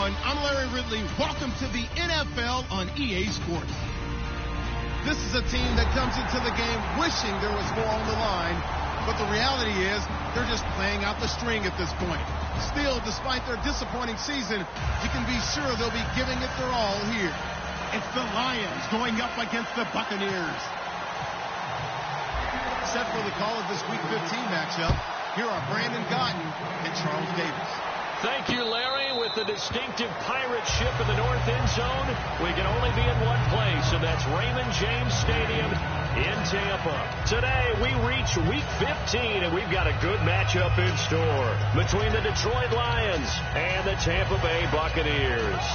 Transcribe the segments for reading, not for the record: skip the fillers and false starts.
everyone. I'm Larry Ridley. Welcome to the NFL on EA Sports. This is a team that comes into the game wishing there was more on the line, but the reality is they're just playing out the string at this point. Still, despite their disappointing season, you can be sure they'll be giving it their all here. It's the Lions going up against the Buccaneers. Set for the call of this Week 15 matchup, here are Brandon Gotton and Charles Davis. Thank you, Larry. With the distinctive pirate ship in the north end zone, we can only be in one place, and that's Raymond James Stadium in Tampa. Today, we reach Week 15, and we've got a good matchup in store between the Detroit Lions and the Tampa Bay Buccaneers.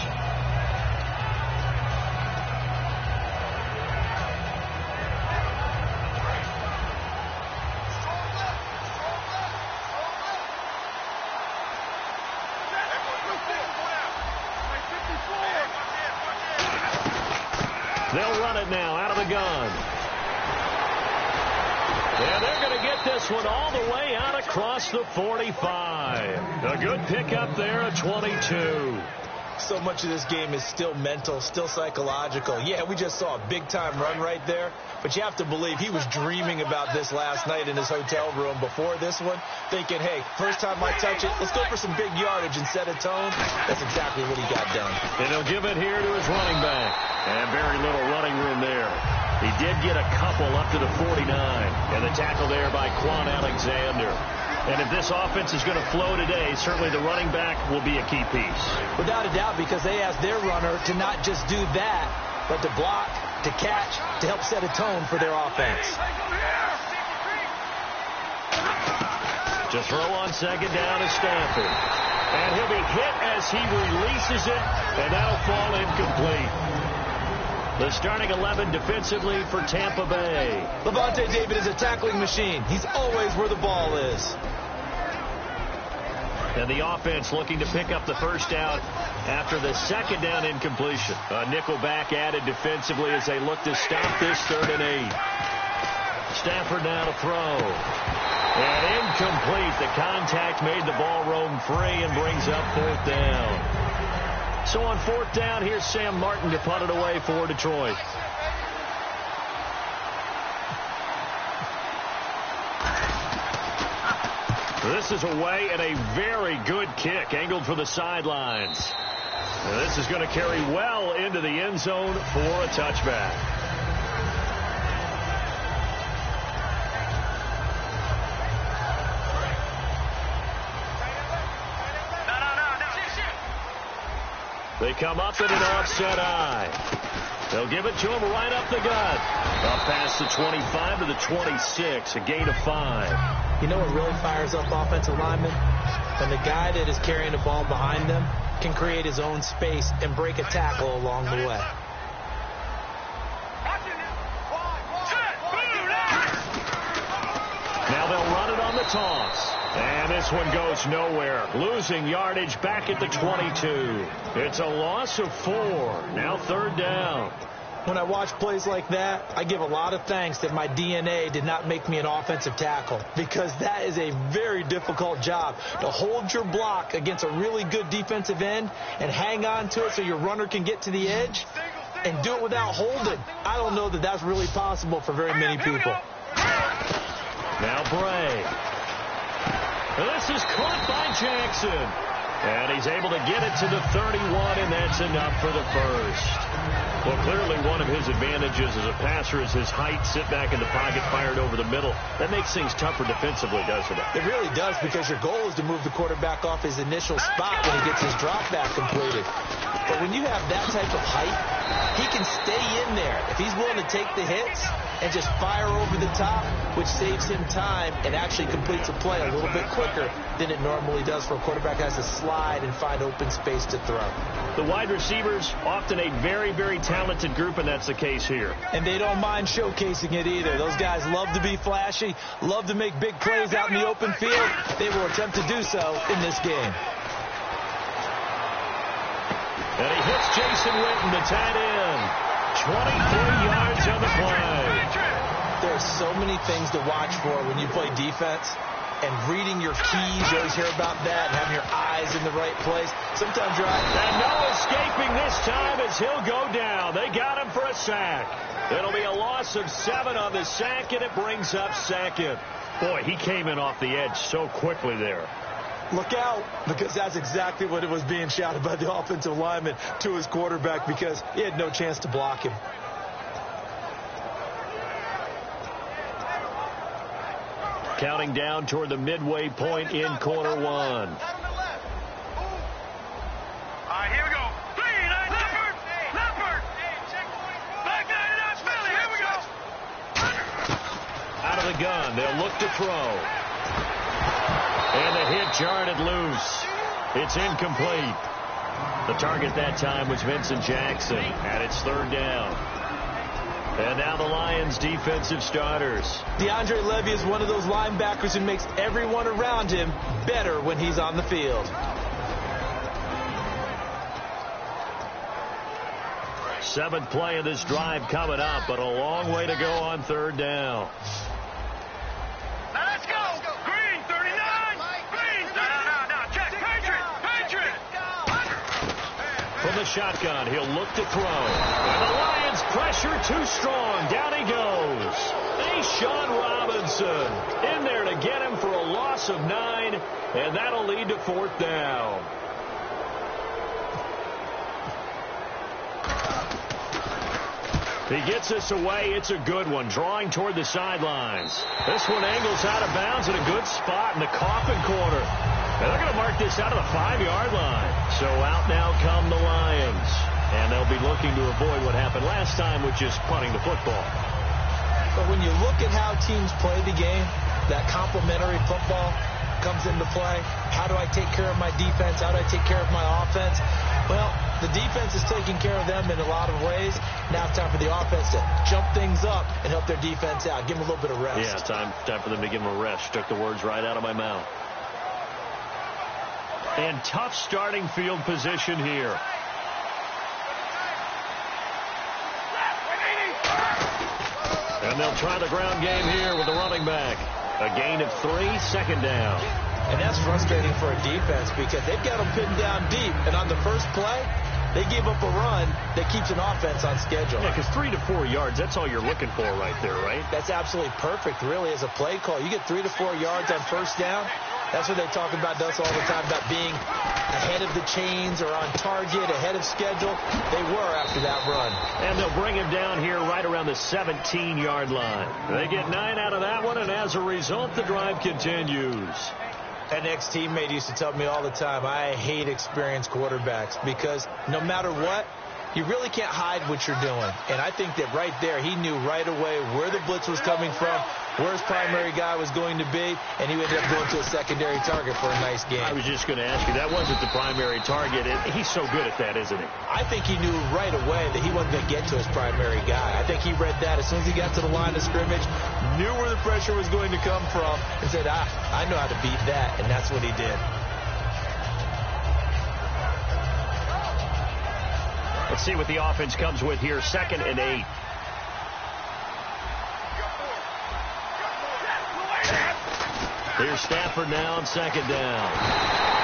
They'll run it now out of the gun. And they're going to get this one all the way out across the 45. A good pickup there at 22. So much of this game is still mental, still psychological. Yeah, we just saw a big-time run right there, but you have to believe he was dreaming about this last night in his hotel room before this one, thinking, hey, first time I touch it, let's go for some big yardage and set a tone. That's exactly what he got done. And he'll give it here to his running back. And very little running room there. He did get a couple up to the 49. And the tackle there by Quan Alexander. And if this offense is going to flow today, certainly the running back will be a key piece. Without a doubt, because they asked their runner to not just do that, but to block, to catch, to help set a tone for their offense. To throw on second down to Stafford. And he'll be hit as he releases it, and that'll fall incomplete. The starting 11 defensively for Tampa Bay. Levante David is a tackling machine. He's always where the ball is. And the offense looking to pick up the first down after the second down incompletion. A nickel back added defensively as they look to stop this 3rd and 8. Stafford now to throw. And incomplete. The contact made the ball roam free and brings up 4th down. So on 4th down, here's Sam Martin to punt it away for Detroit. This is away and a very good kick angled for the sidelines. And this is going to carry well into the end zone for a touchback. They come up in an offset eye. They'll give it to him right up the gut. Up past the 25 to the 26, a gain of 5. You know what really fires up offensive linemen? When the guy that is carrying the ball behind them can create his own space and break a tackle along the way. Now they'll run it on the toss. And this one goes nowhere. Losing yardage back at the 22. It's a loss of 4. Now 3rd down. When I watch plays like that, I give a lot of thanks that my DNA did not make me an offensive tackle, because that is a very difficult job to hold your block against a really good defensive end and hang on to it so your runner can get to the edge and do it without holding. I don't know that that's really possible for very many people. Now Bray. This is caught by Jackson. And he's able to get it to the 31, and that's enough for the first. Well, clearly one of his advantages as a passer is his height, sit back in the pocket, fired over the middle. That makes things tougher defensively, doesn't it? It really does, because your goal is to move the quarterback off his initial spot when he gets his drop back completed. But when you have that type of height, he can stay in there if he's willing to take the hits and just fire over the top, which saves him time and actually completes a play a little bit quicker than it normally does for a quarterback that has to slide and find open space to throw. The wide receivers, often a very, very talented group, and that's the case here. And they don't mind showcasing it either. Those guys love to be flashy, love to make big plays out in the open field. They will attempt to do so in this game. And he hits Jason Witten, the tight end. 23 yards on the play. There are so many things to watch for when you play defense. and reading your keys. You always hear about that, and having your eyes in the right place. Sometimes you're out. And no escaping this time as he'll go down. They got him for a sack. It'll be a loss of 7 on the sack, and it brings up second. Boy, he came in off the edge so quickly there. Look out, because that's exactly what it was being shouted by the offensive lineman to his quarterback, because he had no chance to block him. Counting down toward the midway point in quarter one. All right, here we go. Leopard. Back nine, that's Philly. Here we go. Out of the gun, they'll look to throw. And the hit jarred it loose. It's incomplete. The target that time was Vincent Jackson, and it's third down. And now the Lions' defensive starters. DeAndre Levy is one of those linebackers who makes everyone around him better when he's on the field. Seventh play of this drive coming up, but a long way to go on third down. Now let's go. Green, 39. Green, no. Check. Patriot. From the shotgun, he'll look to throw. And the Lions pressure too strong. Down he goes. Sean Robinson in there to get him for a loss of 9, and that'll lead to fourth down. He gets this away. It's a good one, drawing toward the sidelines. This one angles out of bounds at a good spot in the coffin corner. And they're going to mark this out of the 5-yard line. So out now come the Lions. And they'll be looking to avoid what happened last time, which is punting the football. But when you look at how teams play the game, that complementary football comes into play. How do I take care of my defense? How do I take care of my offense? Well, the defense is taking care of them in a lot of ways. Now it's time for the offense to jump things up and help their defense out. Give them a little bit of rest. Yeah, time for them to give them a rest. Took the words right out of my mouth. And tough starting field position here. And they'll try the ground game here with the running back. A gain of 3, second down. And that's frustrating for a defense because they've got them pinned down deep. And on the first play, they give up a run that keeps an offense on schedule. Yeah, because 3 to 4 yards, that's all you're looking for right there, right? That's absolutely perfect, really, as a play call. You get 3 to 4 yards on first down. That's what they talk about us all the time, about being ahead of the chains or on target, ahead of schedule. They were after that run. And they'll bring him down here right around the 17-yard line. They get 9 out of that one, and as a result, the drive continues. An ex-teammate used to tell me all the time, I hate experienced quarterbacks because no matter what, you really can't hide what you're doing. And I think that right there, he knew right away where the blitz was coming from, where his primary guy was going to be, and he ended up going to a secondary target for a nice game. I was just going to ask you, that wasn't the primary target. He's so good at that, isn't he? I think he knew right away that he wasn't going to get to his primary guy. I think he read that as soon as he got to the line of scrimmage, knew where the pressure was going to come from, and said, I know how to beat that, and that's what he did. Let's see what the offense comes with here. 2nd and 8. Here's Stafford now on 2nd down.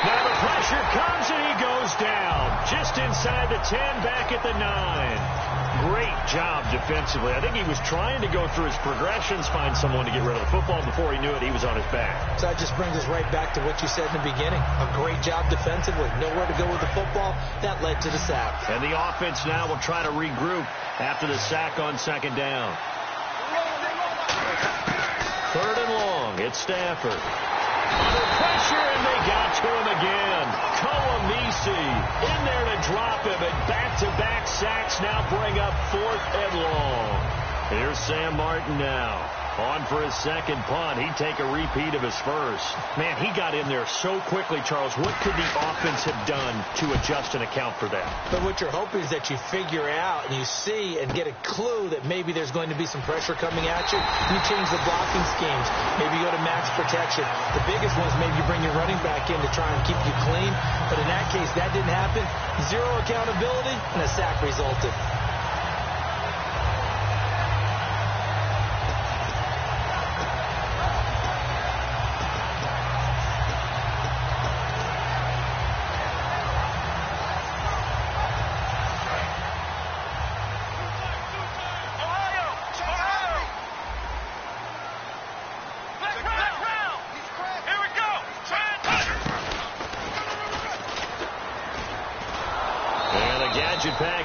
Now the pressure comes and he goes down. Just inside the 10, back at the 9. Great job defensively. I think he was trying to go through his progressions, find someone to get rid of the football. Before he knew it, he was on his back. So that just brings us right back to what you said in the beginning. A great job defensively. Nowhere to go with the football. That led to the sack. And the offense now will try to regroup after the sack on 2nd down. 3rd and long. It's Stafford. Under pressure, and they got to him again. Koamisi in there to drop him, and back-to-back sacks now bring up 4th and long. Here's Sam Martin now. On for his second punt. He'd take a repeat of his first. Man, he got in there so quickly, Charles. What could the offense have done to adjust and account for that? But what you're hoping is that you figure out and you see and get a clue that maybe there's going to be some pressure coming at you. You change the blocking schemes. Maybe you go to max protection. The biggest one is maybe you bring your running back in to try and keep you clean. But in that case, that didn't happen. 0 accountability, and a sack resulted.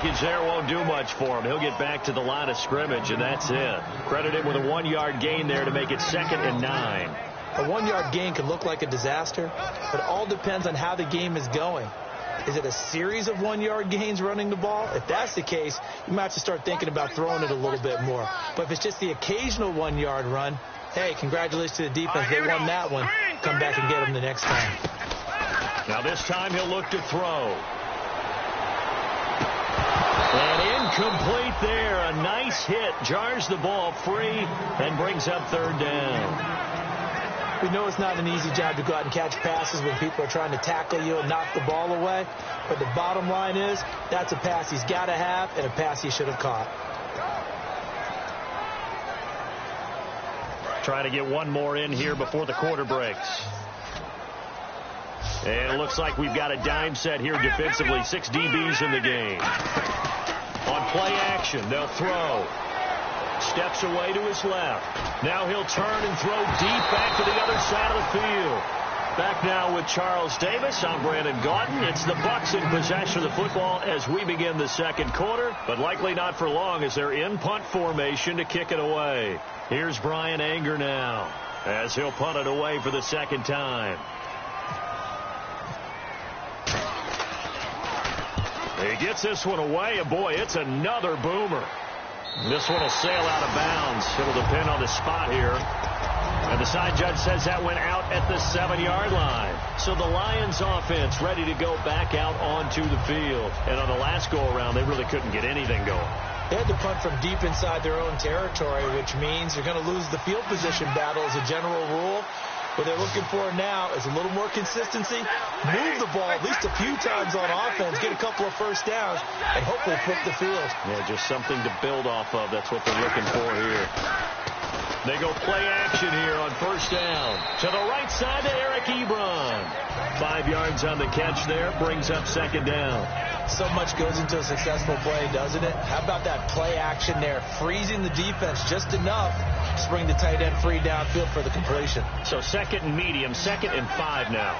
package there won't do much for him. He'll get back to the line of scrimmage, and that's it. Credit him with a 1-yard gain there to make it 2nd and 9. A 1-yard gain can look like a disaster, but it all depends on how the game is going. Is it a series of 1-yard gains running the ball? If that's the case, you might have to start thinking about throwing it a little bit more. But if it's just the occasional 1-yard run, hey, congratulations to the defense. They won that one. Come back and get them the next time. Now this time he'll look to throw. And incomplete there. A nice hit. Jars the ball free and brings up 3rd down. We know it's not an easy job to go out and catch passes when people are trying to tackle you and knock the ball away. But the bottom line is, that's a pass he's got to have and a pass he should have caught. Trying to get one more in here before the quarter breaks. And it looks like we've got a dime set here defensively. 6 DBs in the game. On play action, they'll throw. Steps away to his left. Now he'll turn and throw deep back to the other side of the field. Back now with Charles Davis. I'm Brandon Gaudin. It's the Bucs in possession of the football as we begin the 2nd quarter, but likely not for long as they're in punt formation to kick it away. Here's Brian Anger now as he'll punt it away for the 2nd time. He gets this one away, and boy, it's another boomer. This one will sail out of bounds. It'll depend on the spot here. And the side judge says that went out at the 7-yard line. So the Lions offense ready to go back out onto the field. And on the last go-around, they really couldn't get anything going. They had to punt from deep inside their own territory, which means they're going to lose the field position battle as a general rule. What they're looking for now is a little more consistency, move the ball at least a few times on offense, get a couple of first downs, and hopefully flip the field. Yeah, just something to build off of. That's what they're looking for here. They go play action here on 1st down. To the right side to Eric Ebron. 5 yards on the catch there, brings up 2nd down. So much goes into a successful play, doesn't it? How about that play action there, freezing the defense just enough to bring the tight end free downfield for the completion. So 2nd and medium, 2nd and 5 now.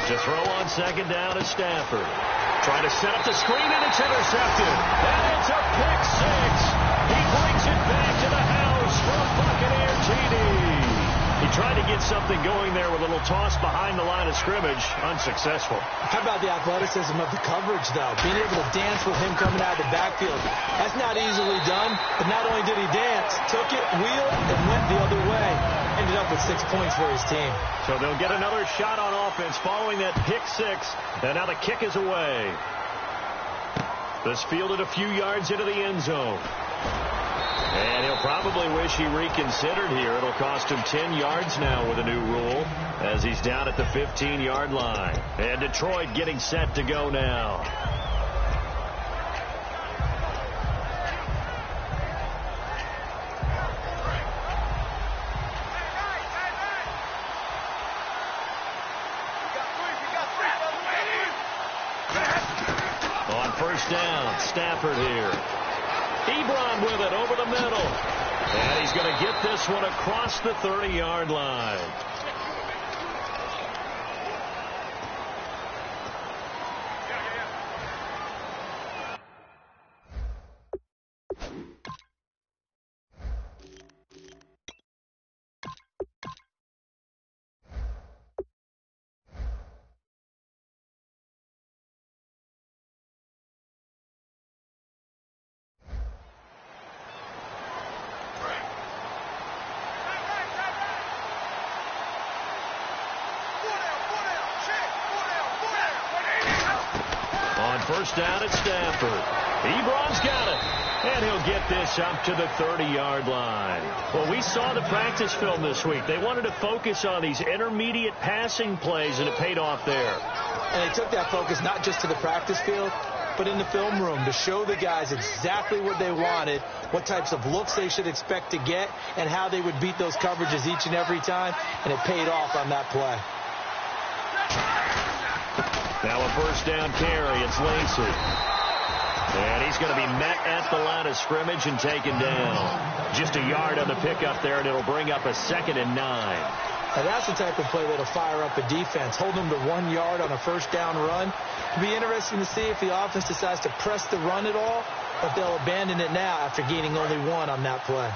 To throw on 2nd down is Stafford. Trying to set up the screen, and it's intercepted. And it's a pick 6. He brings it back to the house from Buccaneer TD. He tried to get something going there with a little toss behind the line of scrimmage. Unsuccessful. How about the athleticism of the coverage, though? Being able to dance with him coming out of the backfield. That's not easily done. But not only did he dance, took it, wheeled, and went the other way. Ended up with 6 points for his team. So they'll get another shot on offense following that pick 6. And now the kick is away. This fielded a few yards into the end zone. And he'll probably wish he reconsidered here. It'll cost him 10 yards now with a new rule as he's down at the 15-yard line. And Detroit getting set to go now. On 1st down, Stafford here. Ebron with it over the middle. And he's going to get this one across the 30-yard line. On 1st down at Stafford. Ebron's got it. And he'll get this up to the 30-yard line. Well, we saw the practice film this week. They wanted to focus on these intermediate passing plays, and it paid off there. And they took that focus not just to the practice field, but in the film room to show the guys exactly what they wanted, what types of looks they should expect to get, and how they would beat those coverages each and every time. And it paid off on that play. Now a 1st down carry. It's Lacy. And he's going to be met at the line of scrimmage and taken down. Just a yard on the pickup there, and it'll bring up a 2nd and 9. Now, that's the type of play that'll fire up a defense. Hold them to 1 yard on a first down run. It'll be interesting to see if the offense decides to press the run at all, or if they'll abandon it now after gaining only 1 on that play.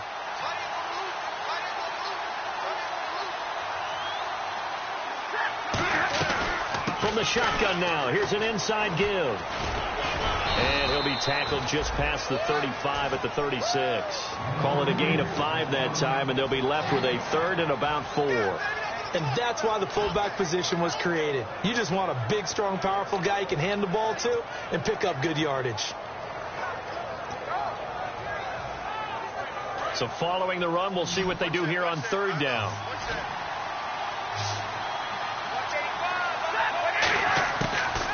From the shotgun now, here's an inside give. And he'll be tackled just past the 35 at the 36. Call it a gain of 5 that time, and they'll be left with a 3rd and about 4. And that's why the fullback position was created. You just want a big, strong, powerful guy you can hand the ball to and pick up good yardage. So following the run, we'll see what they do here on 3rd down.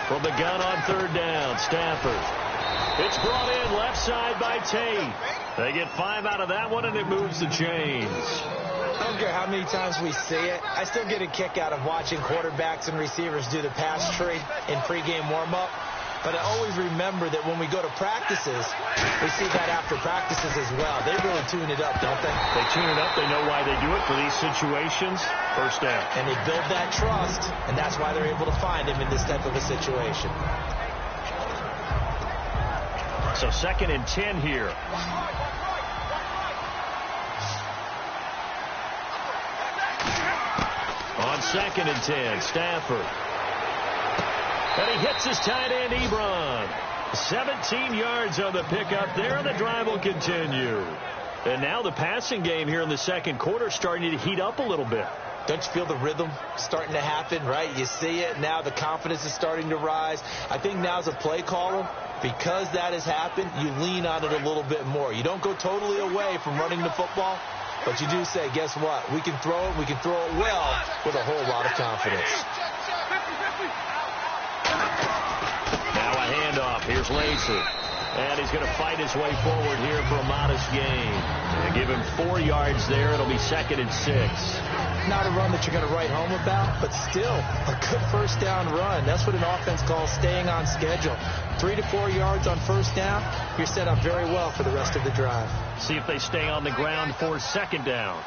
From the gun on 3rd down, Stafford. It's brought in left side by Tate. They get 5 out of that one, and it moves the chains. I don't care how many times we see it. I still get a kick out of watching quarterbacks and receivers do the pass tree in pregame warm-up. But I always remember that when we go to practices, we see that after practices as well. They really tune it up, don't they? They tune it up. They know why they do it for these situations. First down. And they build that trust, and that's why they're able to find him in this type of a situation. So 2nd and 10 here. On 2nd and 10, Stafford. And he hits his tight end, Ebron. 17 yards on the pickup there, and the drive will continue. And now the passing game here in the 2nd quarter starting to heat up a little bit. Don't you feel the rhythm starting to happen, right? You see it. Now the confidence is starting to rise. I think now as a play caller, because that has happened, you lean on it a little bit more. You don't go totally away from running the football, but you do say, guess what? We can throw it. We can throw it well with a whole lot of confidence. Now a handoff. Here's Lacy. And he's going to fight his way forward here for a modest gain. And give him 4 yards there. It'll be 2nd and 6. Not a run that you're going to write home about, but still a good first down run. That's what an offense calls staying on schedule. 3 to 4 yards on first down. You're set up very well for the rest of the drive. See if they stay on the ground for 2nd down.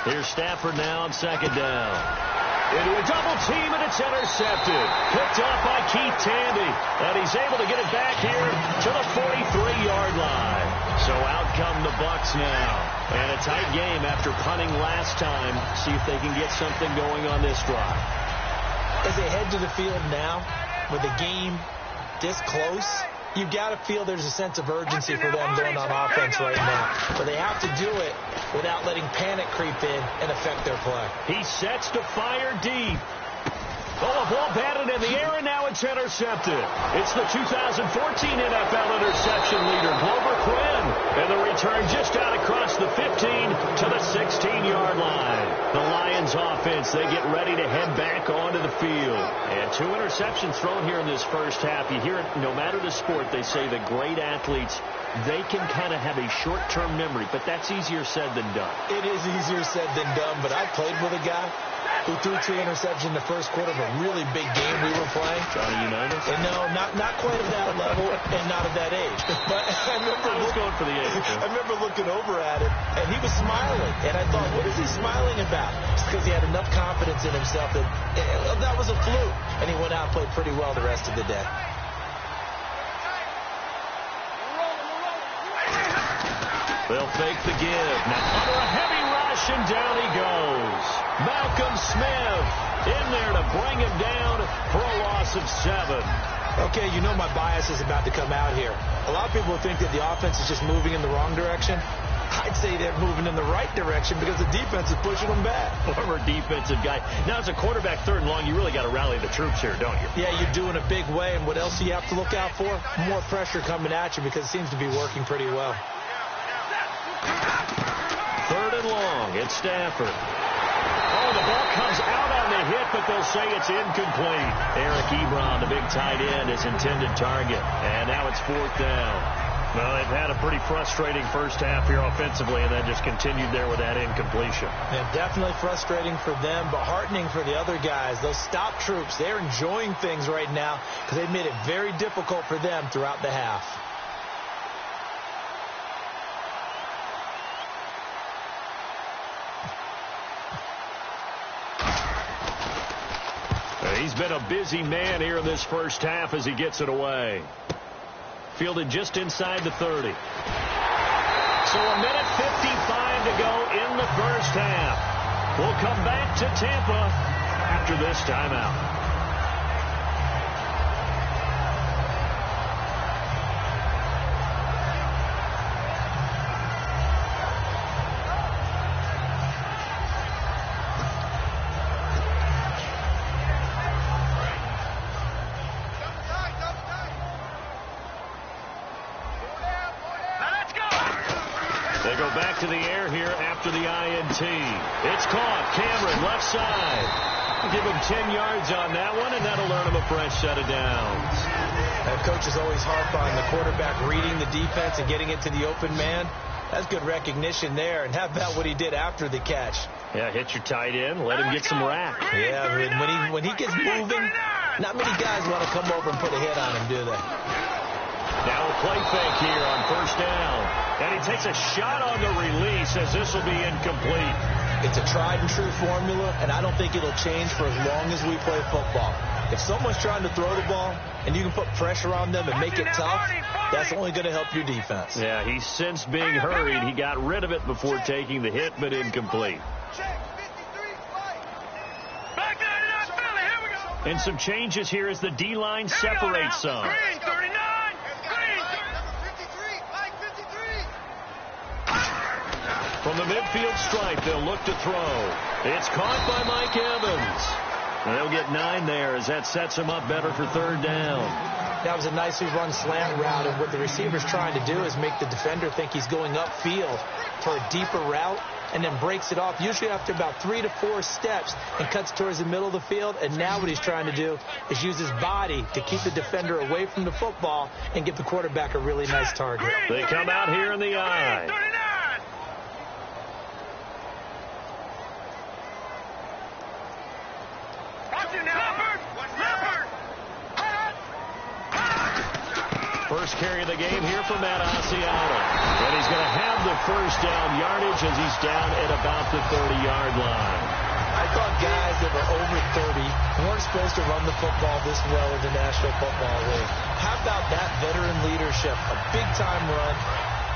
Here's Stafford now on 2nd down. Into a double team, and it's intercepted. Picked off by Keith Tandy. And he's able to get it back here to the 43-yard line. So out come the Bucs now. And a tight game after punting last time. See if they can get something going on this drive. As they head to the field now, with the game this close, you've got to feel there's a sense of urgency for them going on offense right now. But they have to do it without letting panic creep in and affect their play. He sets to fire deep. Oh, a ball batted in the air, and now it's intercepted. It's the 2014 NFL interception leader, Glover Quinn. And the return just out across the 15 to the 16-yard line. The Lions offense, they get ready to head back onto the field. And 2 interceptions thrown here in this first half. You hear it, no matter the sport, they say the great athletes, they can kind of have a short-term memory, but that's easier said than done. It is easier said than done, but I played with a guy who threw 2 interceptions in the first quarter of a really big game we were playing. Johnny Unitas? And no, not quite at that level and not at that age. But I was going for the age. I remember looking over at him, and he was smiling. And I thought, what is he smiling about? Just because he had enough confidence in himself that that was a fluke. And he went out and played pretty well the rest of the day. They'll fake the give. Now under a heavy rush, and down he goes. Malcolm Smith in there to bring him down for a loss of 7. Okay, you know my bias is about to come out here. A lot of people think that the offense is just moving in the wrong direction. I'd say they're moving in the right direction because the defense is pushing them back. Former defensive guy. Now, as a quarterback, 3rd and long, you really got to rally the troops here, don't you? Yeah, you're doing a big way, and what else do you have to look out for? More pressure coming at you because it seems to be working pretty well. 3rd and long. It's Stafford. Oh, the ball comes out on the hit, but they'll say it's incomplete. Eric Ebron, the big tight end, is intended target. And now it's 4th down. Well, they've had a pretty frustrating first half here offensively, and then just continued there with that incompletion. Yeah, definitely frustrating for them, but heartening for the other guys. Those stop troops, they're enjoying things right now because they've made it very difficult for them throughout the half. He's been a busy man here in this first half as he gets it away. Fielded just inside the 30. So a minute 55 to go in the first half. We'll come back to Tampa after this timeout. They go back to the air here after the INT. It's caught. Cameron, left side. Give him 10 yards on that one, and that'll earn him a fresh set of downs. That coach is always harp on the quarterback reading the defense and getting it to the open man. That's good recognition there. And how about what he did after the catch? Yeah, hit your tight end. Let him get some rack. Yeah, when he gets moving, not many guys want to come over and put a hit on him, do they? Now a play fake here on first down. And he takes a shot on the release as this will be incomplete. It's a tried and true formula, and I don't think it'll change for as long as we play football. If someone's trying to throw the ball and you can put pressure on them and make it tough, that's only going to help your defense. Yeah, he's since being hurried. He got rid of it before taking the hit, but incomplete. And some changes here as the D-line separates some. From the midfield stripe, they'll look to throw. It's caught by Mike Evans. And they'll get 9 there as that sets him up better for third down. That was a nicely run slant route, and what the receiver's trying to do is make the defender think he's going upfield for a deeper route, and then breaks it off, usually after about 3 to 4 steps, and cuts towards the middle of the field. And now what he's trying to do is use his body to keep the defender away from the football and give the quarterback a really nice target. They come out here in the eye. First carry of the game here for Matt Asiata. And he's going to have the first down yardage as he's down at about the 30-yard line. I thought guys that were over 30 weren't supposed to run the football this well in the National Football League. How about that veteran leadership? A big-time run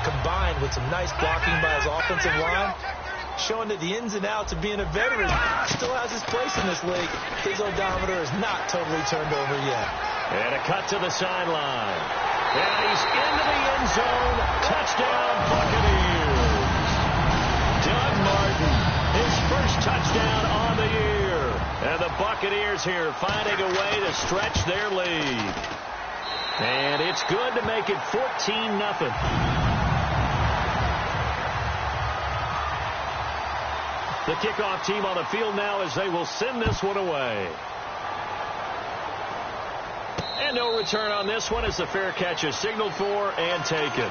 combined with some nice blocking by his offensive line, showing that the ins and outs of being a veteran still has his place in this league. His odometer is not totally turned over yet. And a cut to the sideline. And he's into the end zone. Touchdown, Buccaneers. Doug Martin, his first touchdown on the year. And the Buccaneers here finding a way to stretch their lead. And it's good to make it 14-0. The kickoff team on the field now as they will send this one away. And no return on this one as the fair catch is signaled for and taken.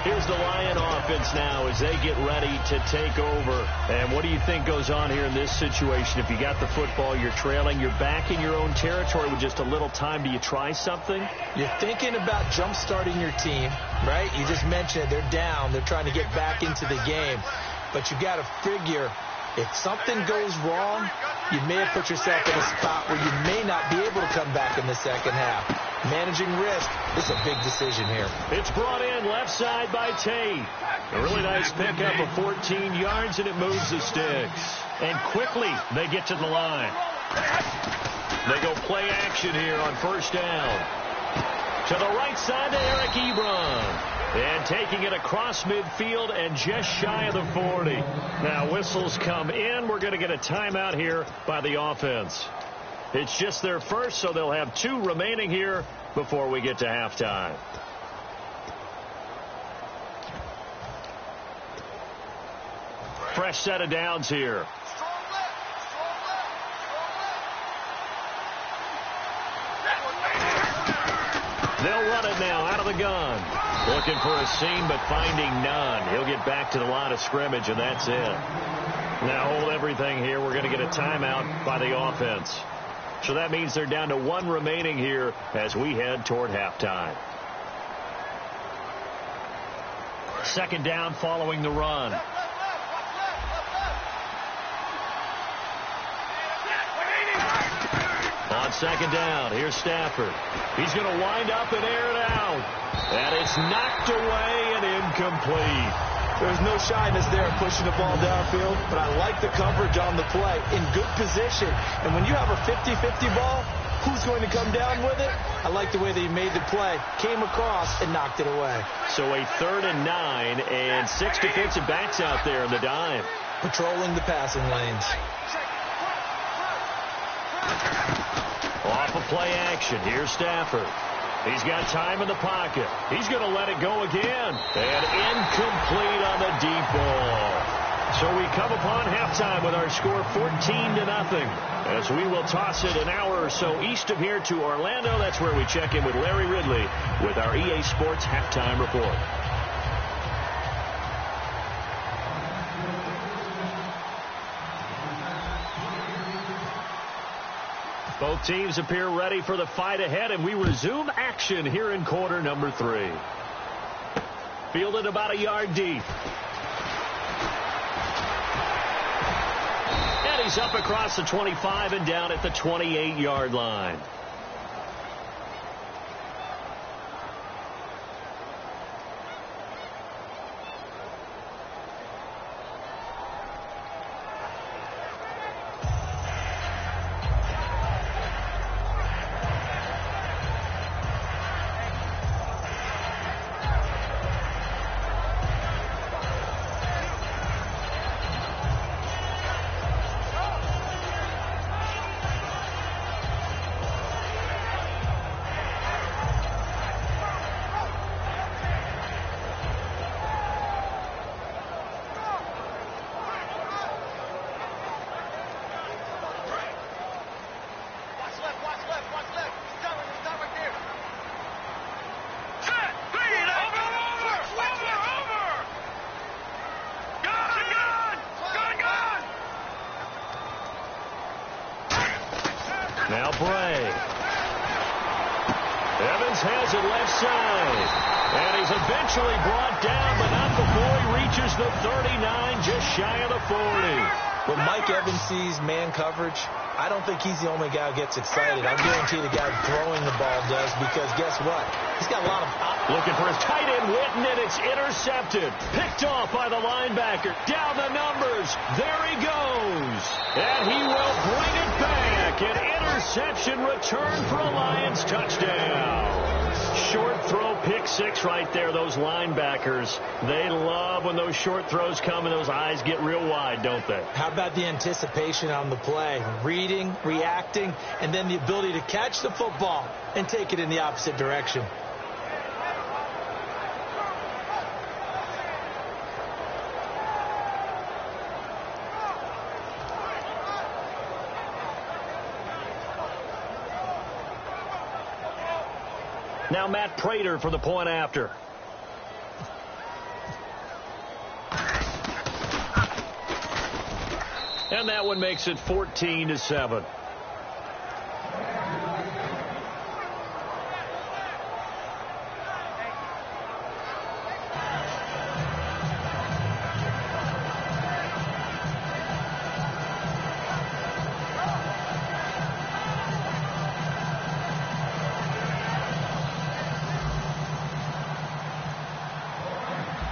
Here's the Lion offense now as they get ready to take over. And what do you think goes on here in this situation? If you got the football, you're trailing, you're back in your own territory with just a little time. Do you try something? You're thinking about jump-starting your team, right? You just mentioned it. They're down. They're trying to get back into the game. But you got to figure if something goes wrong, you may have put yourself in a spot where you may not be able to come back in the second half. Managing risk is a big decision here. It's brought in left side by Tate. A really nice pickup of 14 yards, and it moves the sticks. And quickly they get to the line. They go play action here on first down. To the right side to Eric Ebron. And taking it across midfield and just shy of the 40. Now whistles come in. We're going to get a timeout here by the offense. It's just their first, so they'll have 2 remaining here before we get to halftime. Fresh set of downs here. They'll run it now out of the gun. Looking for a seam, but finding none. He'll get back to the line of scrimmage, and that's it. Now hold everything here. We're going to get a timeout by the offense. So that means they're down to 1 remaining here as we head toward halftime. Second down following the run. On second down. Here's Stafford. He's going to wind up and air it out. And it's knocked away and incomplete. There's no shyness there pushing the ball downfield, but I like the coverage on the play. In good position. And when you have a 50-50 ball, who's going to come down with it? I like the way that he made the play, came across, and knocked it away. So a 3rd and 9, and 6 defensive backs out there in the dime. Patrolling the passing lanes. Off of play action. Here's Stafford. He's got time in the pocket. He's going to let it go again. And incomplete on the deep ball. So we come upon halftime with our score 14-0. As we will toss it an hour or so east of here to Orlando. That's where we check in with Larry Ridley with our EA Sports Halftime Report. Both teams appear ready for the fight ahead, and we resume action here in quarter number 3. Fielded about a yard deep. And he's up across the 25 and down at the 28-yard line. Now Bray. Evans has it left side. And he's eventually brought down, but not before he reaches the 39, just shy of the 40. When Mike Evans sees man coverage, I don't think he's the only guy who gets excited. I guarantee the guy throwing the ball does, because guess what? He's got a lot of... Looking for his tight end, Witten, and it's intercepted. Picked off by the linebacker. Down the numbers. There he goes. And he will bring it back. An interception return for a Lions touchdown. Short throw, pick six right there. Those linebackers, they love when those short throws come and those eyes get real wide, don't they? How about the anticipation on the play? Reading, reacting, and then the ability to catch the football and take it in the opposite direction. Now Matt Prater for the point after. And that one makes it 14-7.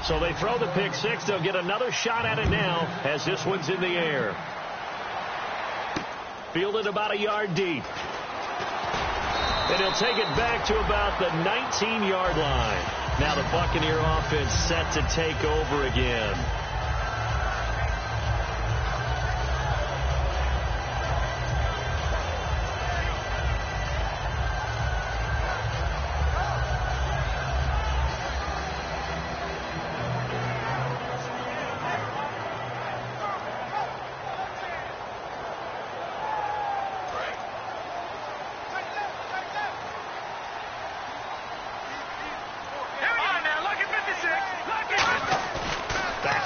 So they throw the pick six. They'll get another shot at it now as this one's in the air. Fielded about a yard deep. And he'll take it back to about the 19-yard line. Now the Buccaneer offense set to take over again.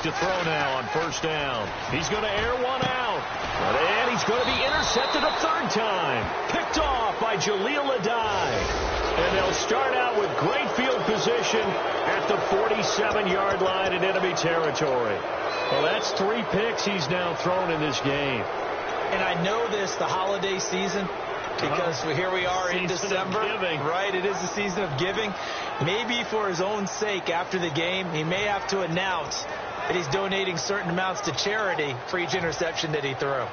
To throw now on first down. He's going to air one out. And he's going to be intercepted a third time. Picked off by Jaleel Adai. And they'll start out with great field position at the 47-yard line in enemy territory. Well, that's 3 picks he's now thrown in this game. And I know this, the holiday season, because here we are in December. Right, it is the season of giving. Maybe for his own sake after the game, he may have to announce that he's donating certain amounts to charity for each interception that he threw.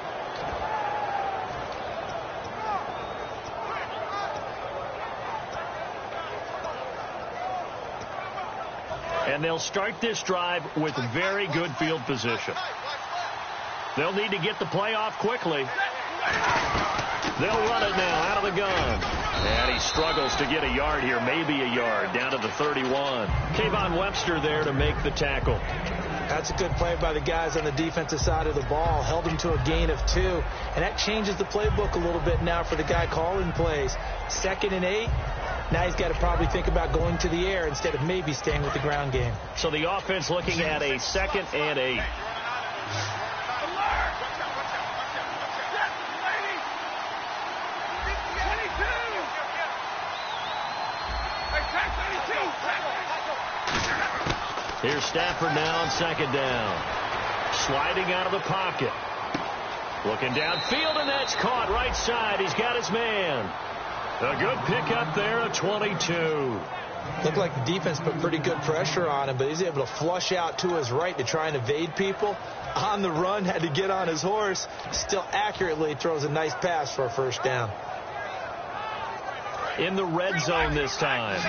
And they'll start this drive with very good field position. They'll need to get the play off quickly. They'll run it now out of the gun. And he struggles to get a yard here, maybe a yard, down to the 31. Kayvon Webster there to make the tackle. That's a good play by the guys on the defensive side of the ball. Held him to a gain of 2. And that changes the playbook a little bit now for the guy calling plays. 2nd and 8. Now he's got to probably think about going to the air instead of maybe staying with the ground game. So the offense looking at a 2nd and 8. Here's Stafford now on 2nd down. Sliding out of the pocket. Looking downfield, and that's caught right side. He's got his man. A good pickup there, a 22. Looked like the defense put pretty good pressure on him, but he's able to flush out to his right to try and evade people. On the run, had to get on his horse. Still accurately throws a nice pass for a 1st down. In the red zone this time.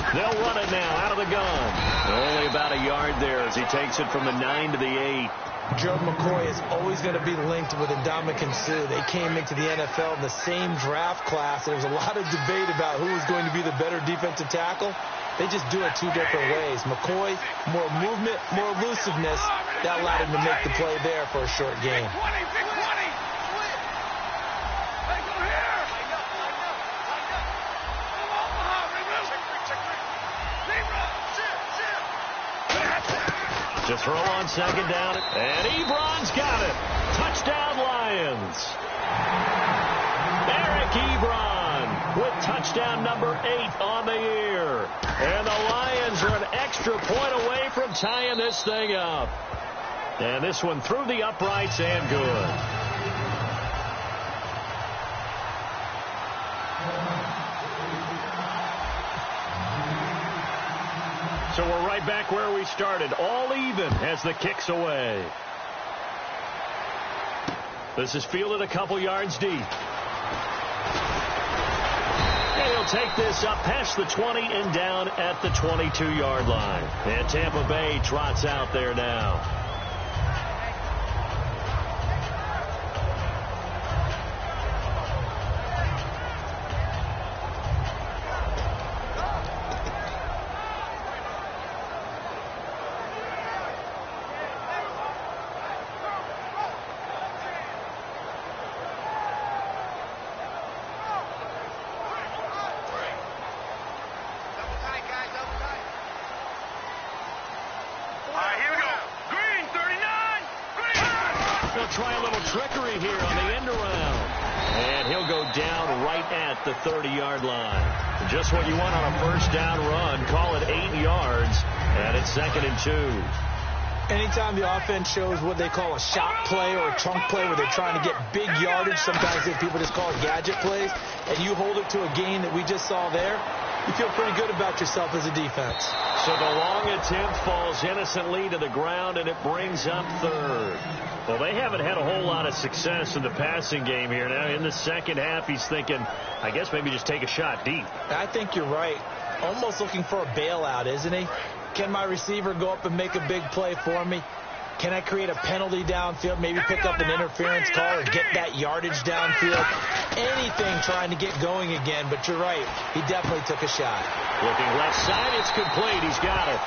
They'll run it now out of the gun. Only about a yard there as he takes it from the 9 to the 8. Joe McCoy is always going to be linked with Ndamukong Suh. They came into the NFL in the same draft class. There was a lot of debate about who was going to be the better defensive tackle. They just do it 2 different ways. McCoy, more movement, more elusiveness. That allowed him to make the play there for a short gain. To throw on 2nd down, and Ebron's got it. Touchdown, Lions. Eric Ebron with touchdown number 8 on the year. And the Lions are an extra point away from tying this thing up. And this one through the uprights and good. So we're right back where we started, all even as the kick's away. This is fielded a couple yards deep. And he'll take this up past the 20 and down at the 22-yard line. And Tampa Bay trots out there now. Try a little trickery here on the end around. And he'll go down right at the 30-yard line. Just what you want on a 1st down run. Call it 8 yards. And it's 2nd and 2. Anytime the offense shows what they call a shot play or a chunk play where they're trying to get big yardage, sometimes people just call it gadget plays, and you hold it to a gain that we just saw there, you feel pretty good about yourself as a defense. So the long attempt falls innocently to the ground, and it brings up 3rd. Well, they haven't had a whole lot of success in the passing game here. Now, in the 2nd half, he's thinking, I guess maybe just take a shot deep. I think you're right. Almost looking for a bailout, isn't he? Can my receiver go up and make a big play for me? Can I create a penalty downfield, maybe pick up an interference call or get that yardage downfield? Anything trying to get going again, but you're right. He definitely took a shot. Looking left side, it's complete. He's got it.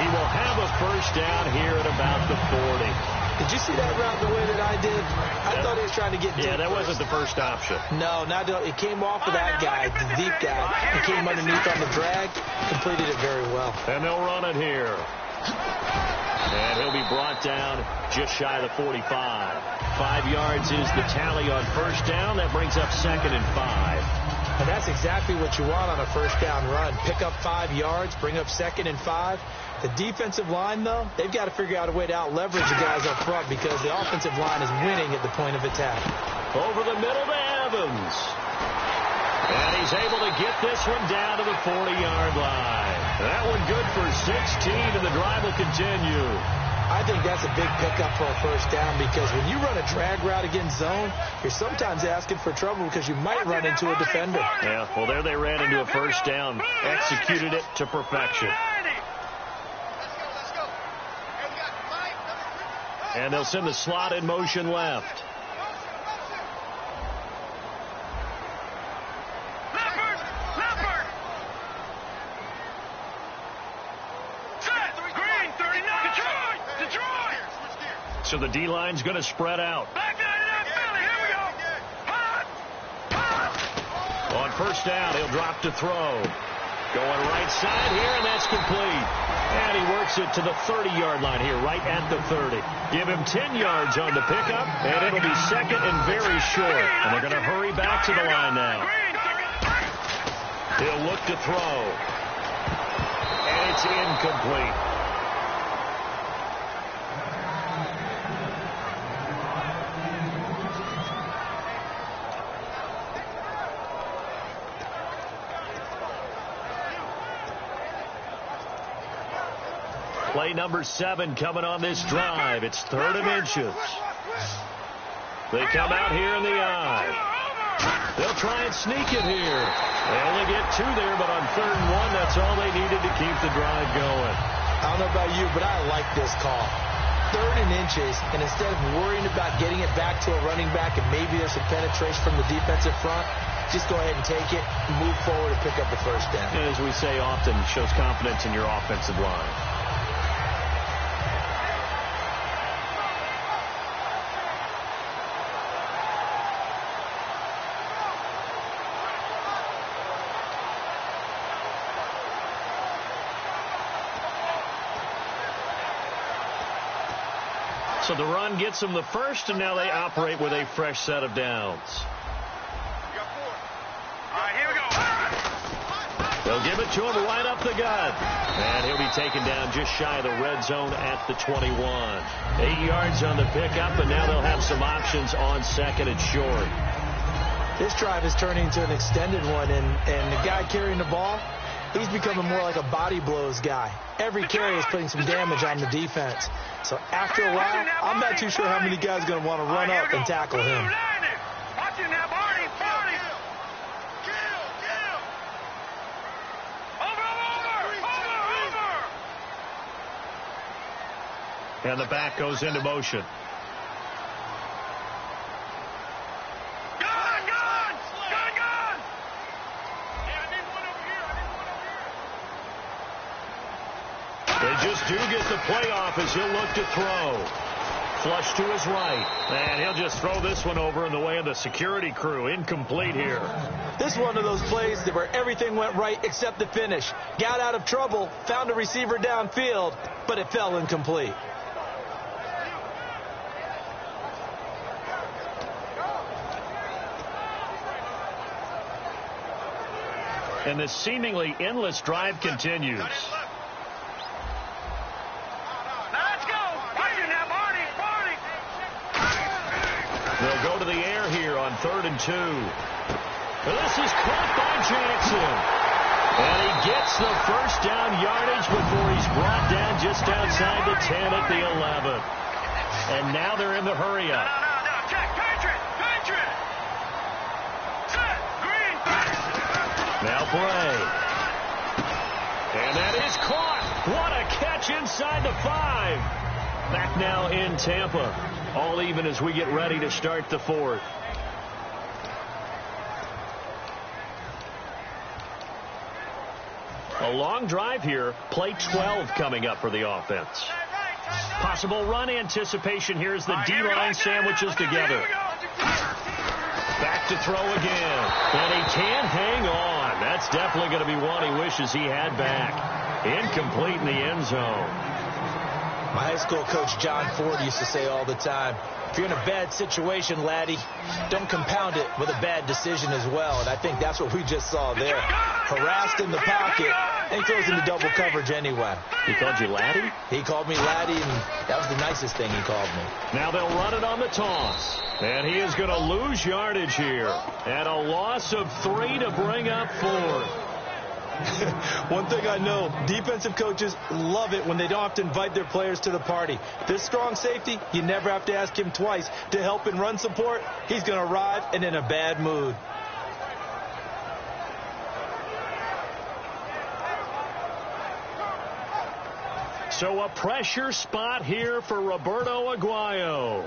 He will have a 1st down here at about the 40. Did you see that route the way that I did? I thought he was trying to get deep. Yeah, that wasn't the first option. No, it came off of that guy, the deep guy. He came underneath on the drag, completed it very well. And they'll run it here. And he'll be brought down just shy of the 45. 5 yards is the tally on 1st down. That brings up 2nd and 5. And that's exactly what you want on a first down run. Pick up 5 yards, bring up 2nd and 5. The defensive line, though, they've got to figure out a way to out-leverage the guys up front because the offensive line is winning at the point of attack. Over the middle to Evans. And he's able to get this one down to the 40-yard line. That one good for 16, and the drive will continue. I think that's a big pickup for a first down because when you run a drag route against zone, you're sometimes asking for trouble because you might run into a defender. Yeah, well, there they ran into a first down, executed it to perfection. And they'll send the slot in motion left. So the D-line's going to spread out. On first down, he'll drop to throw. Going right side here, and that's complete. And he works it to the 30-yard line here, right at the 30. Give him 10 yards on the pickup, and it'll be second and very short. And they're going to hurry back to the line now. He'll look to throw. And it's incomplete. Play number 7 coming on this drive. It's 3rd and inches. They come out here in the eye. They'll try and sneak it here. They only get 2 there, but on 3rd and 1, that's all they needed to keep the drive going. I don't know about you, but I like this call. 3rd and inches, and instead of worrying about getting it back to a running back and maybe there's some penetration from the defensive front, just go ahead and take it, move forward, and pick up the first down. And as we say often, it shows confidence in your offensive line. So the run gets them the first, and now they operate with a fresh set of downs. All right, here we go. They'll give it to him right up the gut. And he'll be taken down just shy of the red zone at the 21. 8 yards on the pickup, and now they'll have some options on 2nd and short. This drive is turning into an extended one, and the guy carrying the ball, he's becoming more like a body blows guy. Every carry is putting some damage on the defense. So after a while, I'm not too sure how many guys are going to want to run up and tackle him. And the back goes into motion. They just do get the play off as he'll look to throw. Flush to his right. And he'll just throw this one over in the way of the security crew. Incomplete here. This is one of those plays where everything went right except the finish. Got out of trouble, found a receiver downfield, but it fell incomplete. And this seemingly endless drive continues. They'll go to the air here on 3rd and 2. This is caught by Jackson. And he gets the first down yardage before he's brought down just outside the 10 at the 11. And now they're in the hurry-up. Now Bray. And that is caught. What a catch inside the 5. Back now in Tampa. All even as we get ready to start the 4th. A long drive here. Play 12 coming up for the offense. Possible run anticipation here as the D-line sandwiches together. Back to throw again. And he can't hang on. That's definitely going to be one he wishes he had back. Incomplete in the end zone. My high school coach, John Ford, used to say all the time, if you're in a bad situation, laddie, don't compound it with a bad decision as well. And I think that's what we just saw there. Harassed in the pocket, and he throws into double coverage anyway. He called you laddie? He called me laddie, and that was the nicest thing he called me. Now they'll run it on the toss. And he is going to lose yardage here. And a loss of 3 to bring up 4. One thing I know, defensive coaches love it when they don't have to invite their players to the party. This strong safety, you never have to ask him twice to help in run support. He's going to arrive and in a bad mood. So a pressure spot here for Roberto Aguayo.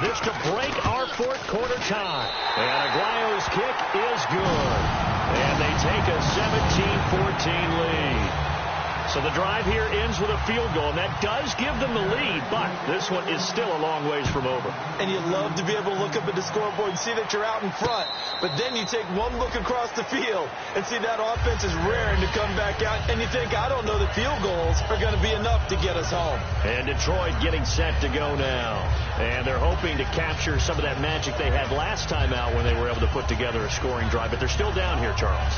This to break our fourth quarter tie. And Aguayo's kick is good. And they take a 17-14 lead. So the drive here ends with a field goal, and that does give them the lead, but this one is still a long ways from over. And you love to be able to look up at the scoreboard and see that you're out in front, but then you take one look across the field and see that offense is raring to come back out, and you think, I don't know that field goals are going to be enough to get us home. And Detroit getting set to go now. And they're hoping to capture some of that magic they had last time out when they were able to put together a scoring drive, but they're still down here, Charles.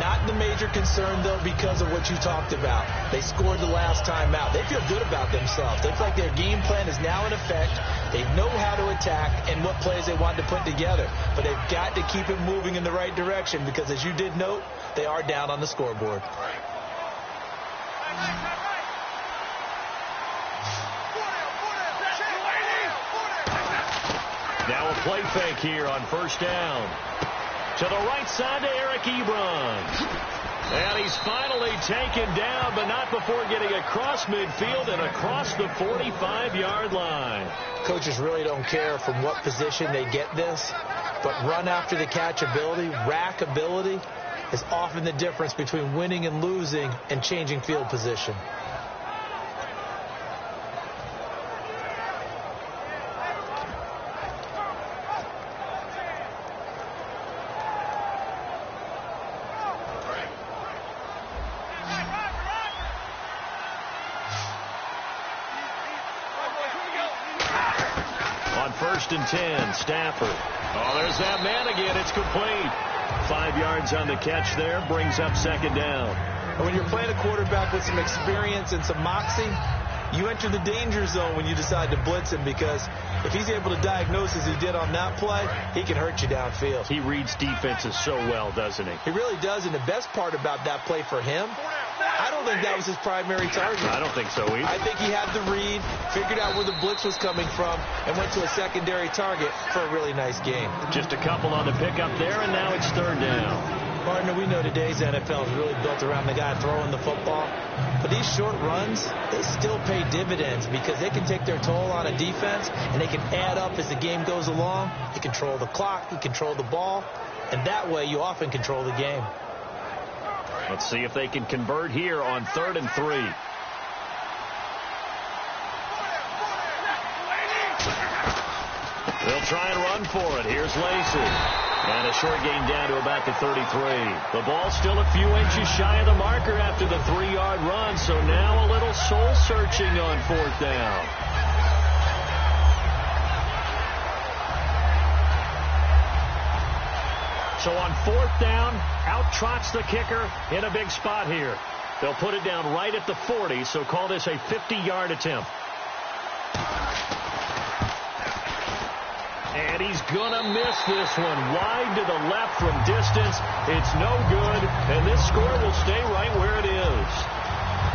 Not the major concern, though, because of what you talked about. They scored the last time out. They feel good about themselves. They feel like their game plan is now in effect. They know how to attack and what plays they want to put together. But they've got to keep it moving in the right direction because, as you did note, they are down on the scoreboard. Now a play fake here on first down. To the right side to Eric Ebron. And he's finally taken down, but not before getting across midfield and across the 45-yard line. Coaches really don't care from what position they get this, but run after the catch ability, rack ability, is often the difference between winning and losing and changing field position. First and 10, Stafford. Oh, there's that man again. It's complete. 5 yards on the catch there. Brings up second down. And when you're playing a quarterback with some experience and some moxie, you enter the danger zone when you decide to blitz him, because if he's able to diagnose as he did on that play, he can hurt you downfield. He reads defenses so well, doesn't he? He really does, and the best part about that play for him, I don't think that was his primary target. I don't think so either. I think he had the read, figured out where the blitz was coming from, and went to a secondary target for a really nice game. Just a couple on the pickup there, and now it's third down. Partner, we know today's NFL is really built around the guy throwing the football. But these short runs, they still pay dividends because they can take their toll on a defense, and they can add up as the game goes along. You control the clock, you control the ball, and that way you often control the game. Let's see if they can convert here on 3rd and 3. They'll try and run for it. Here's Lacey. And a short gain down to about the 33. The ball still a few inches shy of the marker after the 3-yard run, so now a little soul-searching on 4th down. So on 4th down, out trots the kicker in a big spot here. They'll put it down right at the 40, so call this a 50-yard attempt. And he's going to miss this one. Wide to the left from distance. It's no good, and this score will stay right where it is.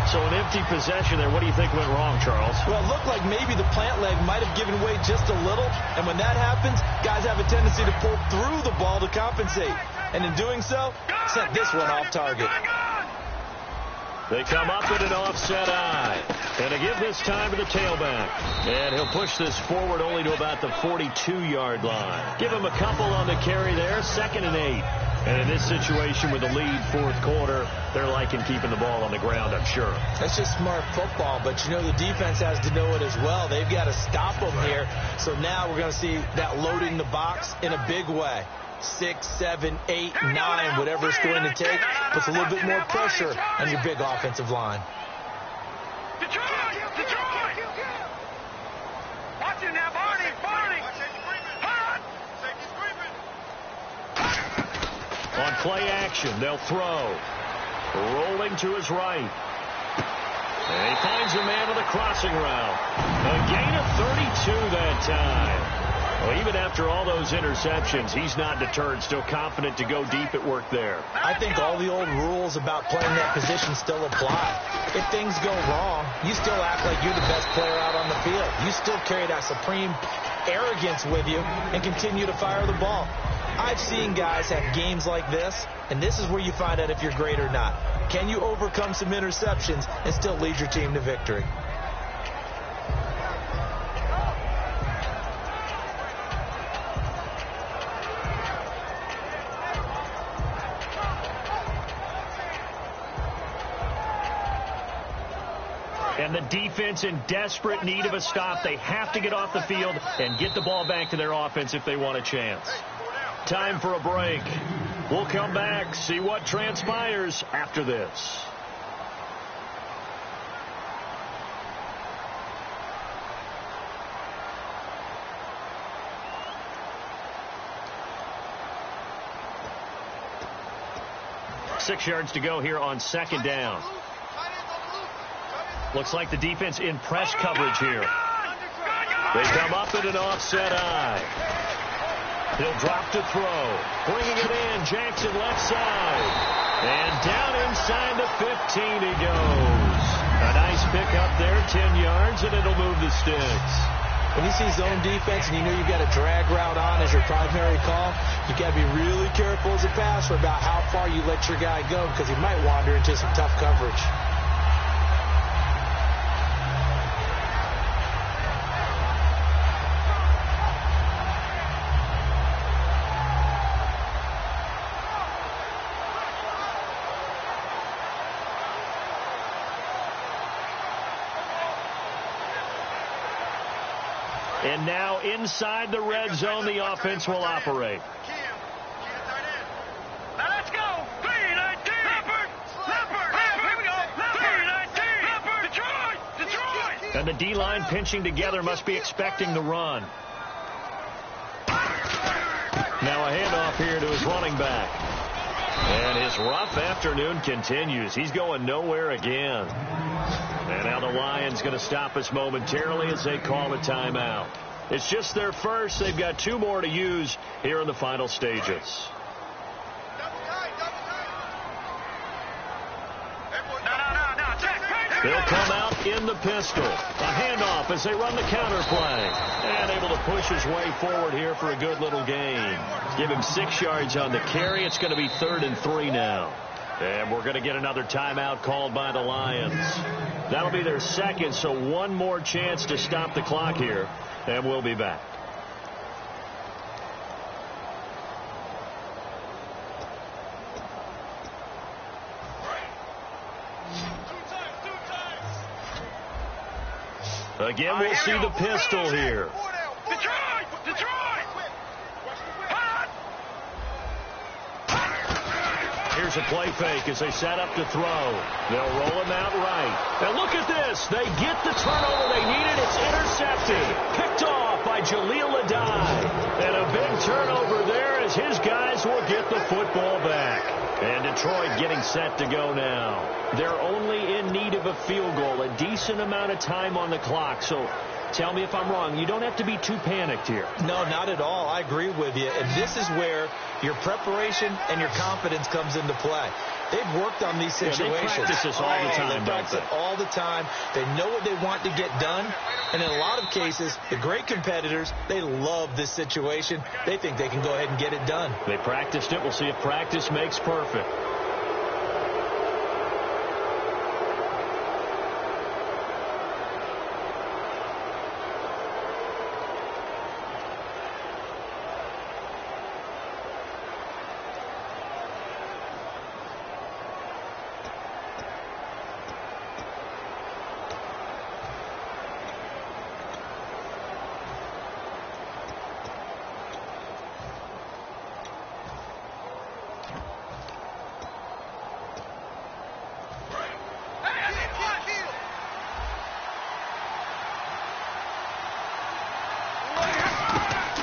So an empty possession there. What do you think went wrong, Charles? Well, it looked like maybe the plant leg might have given way just a little, and when that happens, guys have a tendency to pull through the ball to compensate. And in doing so, sent this one off target. They come up with an offset eye. And to give this time to the tailback. And he'll push this forward only to about the 42-yard line. Give him a couple on the carry there. 2nd and 8. And in this situation with the lead 4th quarter, they're liking keeping the ball on the ground, I'm sure. That's just smart football, but you know the defense has to know it as well. They've got to stop them here. So now we're going to see that loading the box in a big way. 6, 7, 8, 9, whatever it's going to take, puts a little bit more pressure on your big offensive line. Detroit! Play action. They'll throw. Rolling to his right. And he finds a man with a crossing route. A gain of 32 that time. Well, even after all those interceptions, he's not deterred, still confident to go deep at work there. I think all the old rules about playing that position still apply. If things go wrong, you still act like you're the best player out on the field. You still carry that supreme arrogance with you and continue to fire the ball. I've seen guys have games like this, and this is where you find out if you're great or not. Can you overcome some interceptions and still lead your team to victory? And the defense in desperate need of a stop. They have to get off the field and get the ball back to their offense if they want a chance. Time for a break. We'll come back, see what transpires after this. Six yards to go here on second down. Looks like the defense in press coverage here. They come up in an offset eye. He'll drop to throw. Bringing it in, Jackson left side. And down inside the 15 he goes. A nice pickup there, 10 yards, and it'll move the sticks. When you see zone defense and you know you've got a drag route on as your primary call, you've got to be really careful as a passer about how far you let your guy go because he might wander into some tough coverage. And now inside the red zone, the offense will operate. Now let's go. 3-19. Leopard. Here we go. 3-19. Detroit. And the D-line pinching together must be expecting the run. Now a handoff here to his running back. And his rough afternoon continues. He's going nowhere again. And now the Lions going to stop us momentarily as they call a timeout. It's just their first. They've got two more to use here in the final stages. They'll come out in the pistol. A handoff as they run the counter play. And able to push his way forward here for a good little gain. Give him 6 yards on the carry. It's going to be 3rd and 3 now. And we're going to get another timeout called by the Lions. That'll be their second, so one more chance to stop the clock here. And we'll be back. Again, we'll see the pistol here. Detroit! Here's a play fake as they set up to throw. They'll roll him out right. And look at this. They get the turnover they needed. It's intercepted. Picked off by Jaleel Adai. And a big turnover there as his guys will get the football back. And Detroit getting set to go now. They're only in need of a field goal, a decent amount of time on the clock. So tell me if I'm wrong. You don't have to be too panicked here. No, not at all. I agree with you. And this is where your preparation and your confidence comes into play. They've worked on these situations. They practice this all the time, they practice it all the time. They know what they want to get done. And in a lot of cases, the great competitors, they love this situation. They think they can go ahead and get it done. They practiced it. We'll see if practice makes perfect.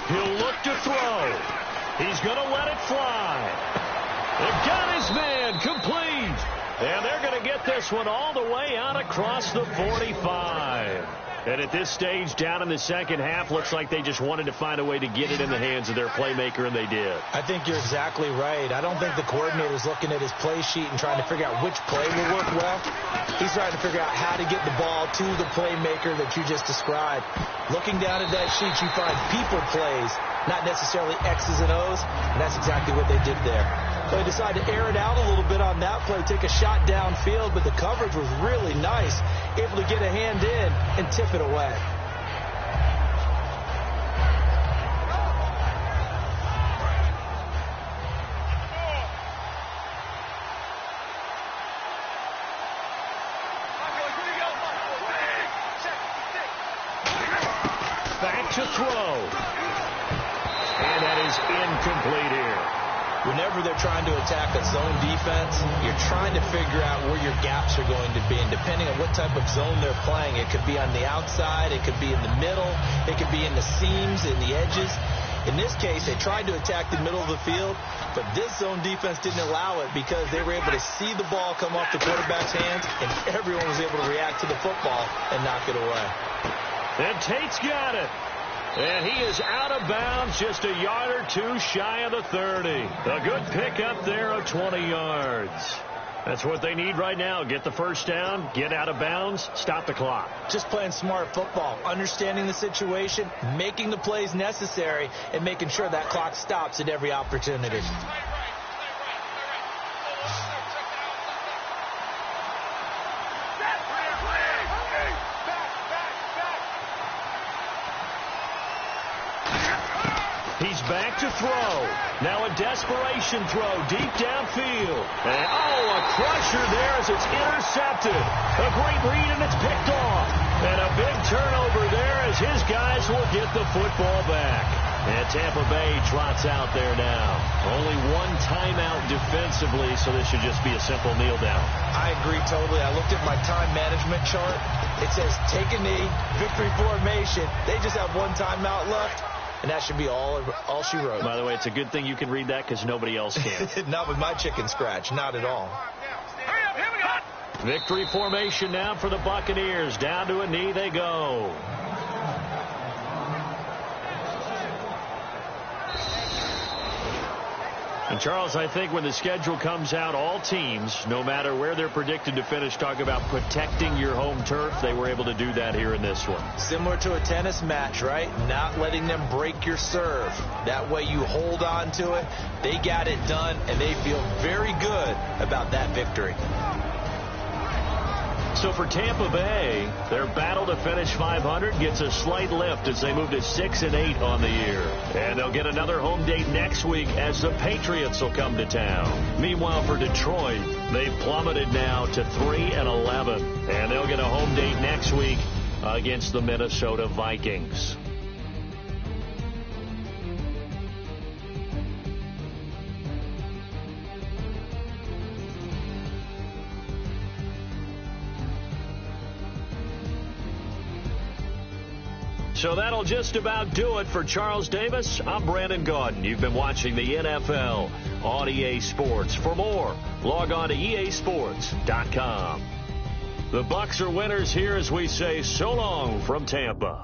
He'll look to throw. He's going to let it fly. It this one all the way out across the 45. And at this stage, down in the second half, looks like they just wanted to find a way to get it in the hands of their playmaker, and they did. I think you're exactly right. I don't think the coordinator's looking at his play sheet and trying to figure out which play will work well. He's trying to figure out how to get the ball to the playmaker that you just described. Looking down at that sheet, you find people plays, not necessarily X's and O's, and that's exactly what they did there. So they decided to air it out a little bit on that play, take a shot downfield, but the coverage was really nice, able to get a hand in and tip it away. Back to throw. And that is incomplete here. Whenever they're trying to attack a zone defense, you're trying to figure out where your gaps are going to be. And depending on what type of zone they're playing, it could be on the outside, it could be in the middle, it could be in the seams, in the edges. In this case, they tried to attack the middle of the field, but this zone defense didn't allow it because they were able to see the ball come off the quarterback's hands, and everyone was able to react to the football and knock it away. And Tate's got it. And he is out of bounds, just a yard or two shy of the 30. A good pickup there of 20 yards. That's what they need right now. Get the first down, get out of bounds, stop the clock. Just playing smart football, understanding the situation, making the plays necessary, and making sure that clock stops at every opportunity. He's back to throw. Now a desperation throw deep downfield. And, a crusher there as it's intercepted. A great read, and it's picked off. And a big turnover there as his guys will get the football back. And Tampa Bay trots out there now. Only one timeout defensively, so this should just be a simple kneel down. I agree totally. I looked at my time management chart. It says take a knee, victory formation. They just have one timeout left. And that should be all she wrote. By the way, it's a good thing you can read that because nobody else can. Not with my chicken scratch. Not at all. Hurry up, here we go. Victory formation now for the Buccaneers. Down to a knee they go. And, Charles, I think when the schedule comes out, all teams, no matter where they're predicted to finish, talk about protecting your home turf. They were able to do that here in this one. Similar to a tennis match, right? Not letting them break your serve. That way you hold on to it. They got it done, and they feel very good about that victory. So for Tampa Bay, their battle to finish 500 gets a slight lift as they move to 6-8 on the year. And they'll get another home date next week as the Patriots will come to town. Meanwhile, for Detroit, they've plummeted now to 3-11. And they'll get a home date next week against the Minnesota Vikings. So that'll just about do it for Charles Davis. I'm Brandon Gaudin. You've been watching the NFL on EA Sports. For more, log on to easports.com. The Bucs are winners here as we say so long from Tampa.